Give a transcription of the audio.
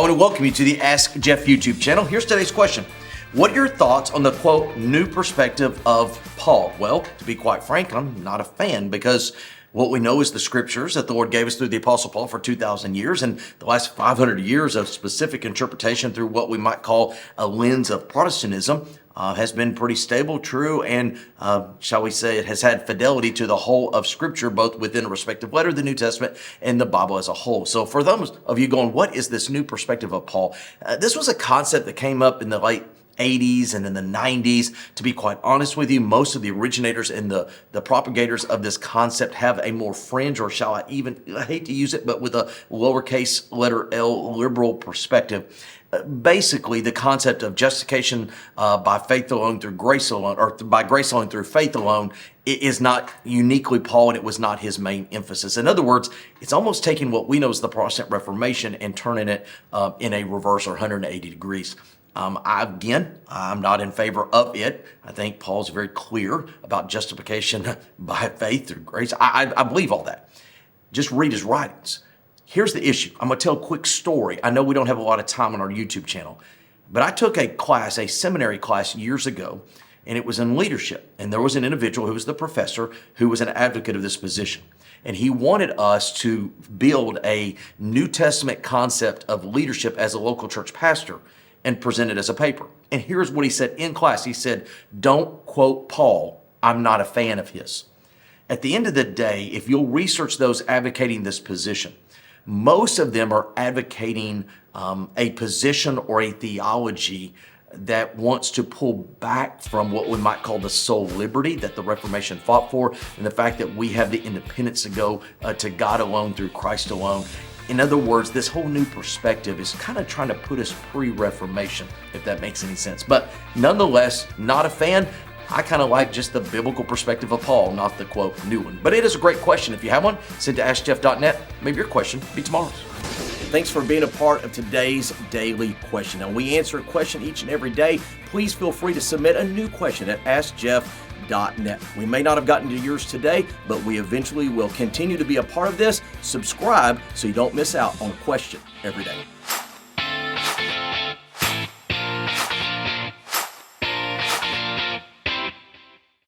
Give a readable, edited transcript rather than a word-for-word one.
I want to welcome you to the Ask Jeff YouTube channel. Here's today's question. What are your thoughts on the, quote, new perspective of Paul? Well, to be quite frank, I'm not a fan because what we know is the scriptures that the Lord gave us through the Apostle Paul for 2,000 years and the last 500 years of specific interpretation through what we might call a lens of Protestantism has been pretty stable, true, and shall we say it has had fidelity to the whole of Scripture, both within a respective letter of the New Testament and the Bible as a whole. So for those of you going, what is this new perspective of Paul? This was a concept that came up in the late 80s and in the 90s. To be quite honest with you, most of the originators and the propagators of this concept have a more fringe, or I hate to use it, but with a lowercase letter L, liberal perspective. Basically, the concept of justification by faith alone through grace alone, or by grace alone through faith alone, is not uniquely Paul, and it was not his main emphasis. In other words, it's almost taking what we know as the Protestant Reformation and turning it in a reverse or 180 degrees. I'm not in favor of it. I think Paul's very clear about justification by faith through grace. I believe all that. Just read his writings. Here's the issue. I'm going to tell a quick story. I know we don't have a lot of time on our YouTube channel, but I took a seminary class years ago, and it was in leadership. And there was an individual who was the professor who was an advocate of this position. And he wanted us to build a New Testament concept of leadership as a local church pastor and present it as a paper. And here's what he said in class. He said, "Don't quote Paul. I'm not a fan of his." At the end of the day, if you'll research those advocating this position, most of them are advocating a position or a theology that wants to pull back from what we might call the soul liberty that the Reformation fought for, and the fact that we have the independence to go to God alone through Christ alone. In other words, this whole new perspective is kind of trying to put us pre-Reformation, if that makes any sense. But nonetheless, not a fan. I kind of like just the biblical perspective of Paul, not the, quote, new one. But it is a great question. If you have one, send to AskJeff.net. Maybe your question be tomorrow's. Thanks for being a part of today's daily question. Now, we answer a question each and every day. Please feel free to submit a new question at AskJeff.net. We may not have gotten to yours today, but we eventually will continue to be a part of this. Subscribe so you don't miss out on a question every day.